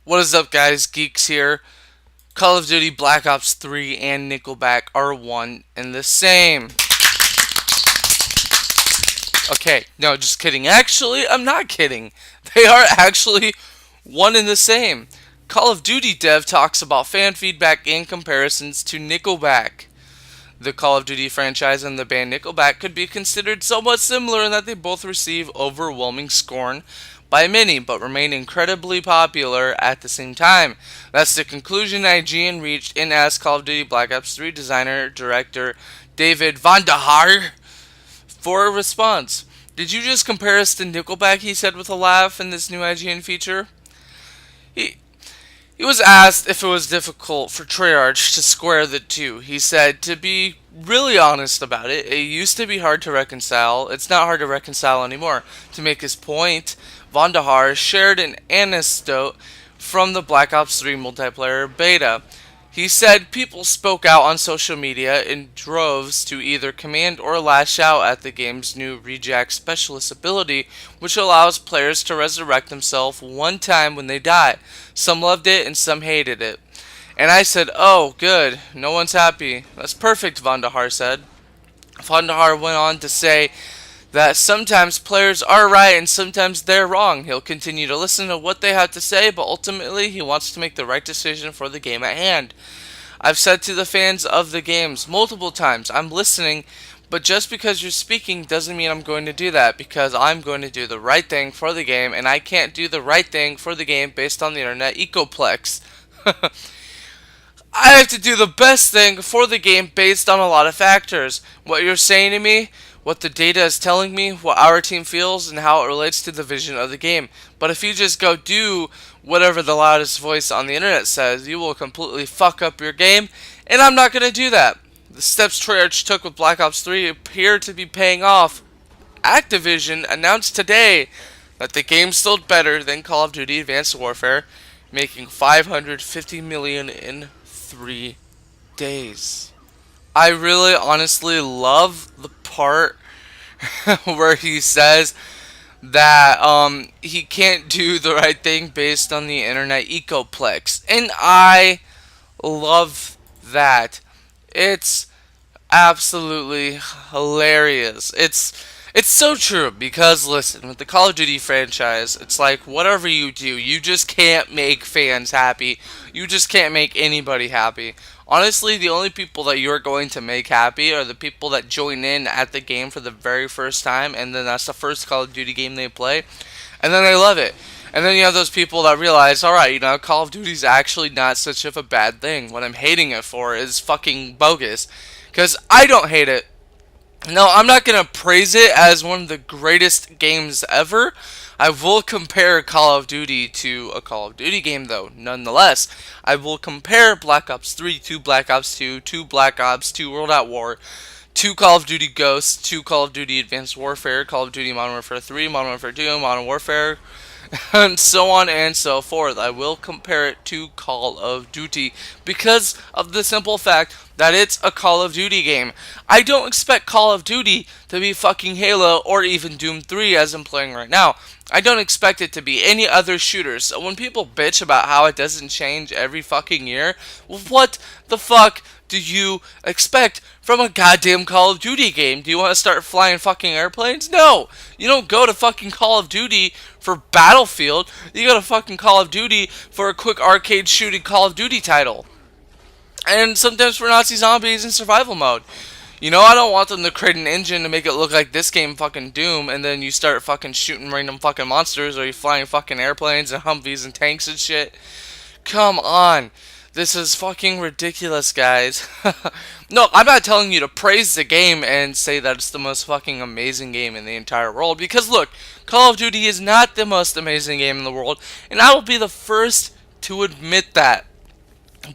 What is up, guys? Geeks here. Call of Duty Black Ops 3 and Nickelback are one and the same. Okay, no, just kidding. Actually, I'm not kidding. They are actually one and the same. Call of Duty dev talks about fan feedback and comparisons to Nickelback. The Call of Duty franchise and the band Nickelback could be considered somewhat similar in that they both receive overwhelming scorn by many, but remain incredibly popular at the same time. That's the conclusion IGN reached in as Call of Duty Black Ops 3 designer director David Van der Haar for a response. Did you just compare us to Nickelback? He said with a laugh in this new IGN feature. He he was asked if it was difficult for Treyarch to square the two. He said, to be really honest about it, it used to be hard to reconcile. It's not hard to reconcile anymore. To make his point, Van der Haar shared an anecdote from the Black Ops 3 multiplayer beta. He said people spoke out on social media in droves to either command or lash out at the game's new Rejack Specialist ability, which allows players to resurrect themselves one time when they die. Some loved it and some hated it. And I said, oh, good, no one's happy. That's perfect, Van der Haar said. Van der Haar went on to say that sometimes players are right and sometimes they're wrong. He'll continue to listen to what they have to say, but ultimately he wants to make the right decision for the game at hand. I've said to the fans of the games multiple times, I'm listening, but just because you're speaking doesn't mean I'm going to do that, because I'm going to do the right thing for the game, and I can't do the right thing for the game based on the internet ecoplex. I have to do the best thing for the game based on a lot of factors. What you're saying to me, what the data is telling me, what our team feels, and how it relates to the vision of the game. But if you just go do whatever the loudest voice on the internet says, you will completely fuck up your game, and I'm not going to do that. The steps Treyarch took with Black Ops 3 appear to be paying off. Activision announced today that the game sold better than Call of Duty Advanced Warfare, making $550 million in 3 days. I really honestly love the part where he says that he can't do the right thing based on the internet ecoplex. And I love that. It's absolutely hilarious. It's so true because listen, with the Call of Duty franchise, it's like whatever you do, you just can't make fans happy. You just can't make anybody happy. Honestly, the only people that you're going to make happy are the people that join in at the game for the very first time, and then that's the first Call of Duty game they play, and then they love it. And then you have those people that realize, alright, Call of Duty's actually not such of a bad thing. What I'm hating it for is fucking bogus. Because I don't hate it. No, I'm not going to praise it as one of the greatest games ever. I will compare Call of Duty to a Call of Duty game, though, nonetheless. I will compare Black Ops 3 to Black Ops 2 to Black Ops 2 World at War to Call of Duty Ghosts to Call of Duty Advanced Warfare, Call of Duty Modern Warfare 3, Modern Warfare 2, Modern Warfare, and so on and so forth. I will compare it to Call of Duty because of the simple fact that it's a Call of Duty game. I don't expect Call of Duty to be fucking Halo or even Doom 3 as I'm playing right now. I don't expect it to be any other shooters. So when people bitch about how it doesn't change every fucking year, well, what the fuck do you expect from a goddamn Call of Duty game? Do you want to start flying fucking airplanes? No! You don't go to fucking Call of Duty for Battlefield. You go to fucking Call of Duty for a quick arcade shooting Call of Duty title. And sometimes for Nazi zombies in survival mode. I don't want them to create an engine to make it look like this game fucking Doom, and then you start fucking shooting random fucking monsters, or you flying fucking airplanes and Humvees and tanks and shit. Come on. This is fucking ridiculous, guys. No, I'm not telling you to praise the game and say that it's the most fucking amazing game in the entire world, because look, Call of Duty is not the most amazing game in the world, and I will be the first to admit that.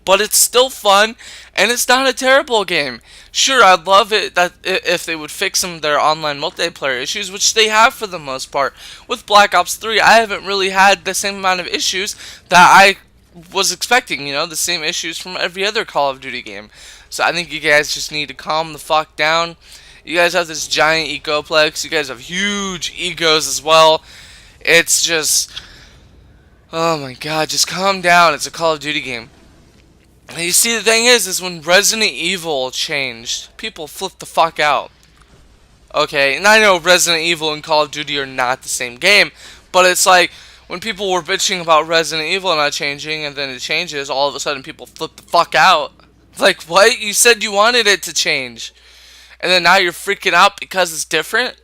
But it's still fun, and it's not a terrible game. Sure, I'd love it that if they would fix some of their online multiplayer issues, which they have for the most part. With Black Ops 3, I haven't really had the same amount of issues that I was expecting, the same issues from every other Call of Duty game. So I think you guys just need to calm the fuck down. You guys have this giant ecoplex. You guys have huge egos as well. It's just Oh my god, just calm down. It's a Call of Duty game. And you see, the thing is when Resident Evil changed, people flipped the fuck out. Okay, and I know Resident Evil and Call of Duty are not the same game, but it's like when people were bitching about Resident Evil not changing and then it changes, all of a sudden people flip the fuck out. Like, what? You said you wanted it to change. And then now you're freaking out because it's different?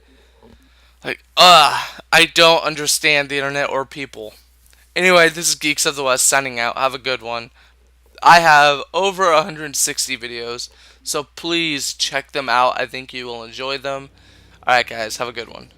Like, I don't understand the internet or people. Anyway, this is Geeks of the West signing out. Have a good one. I have over 160 videos, so please check them out. I think you will enjoy them. Alright, guys, have a good one.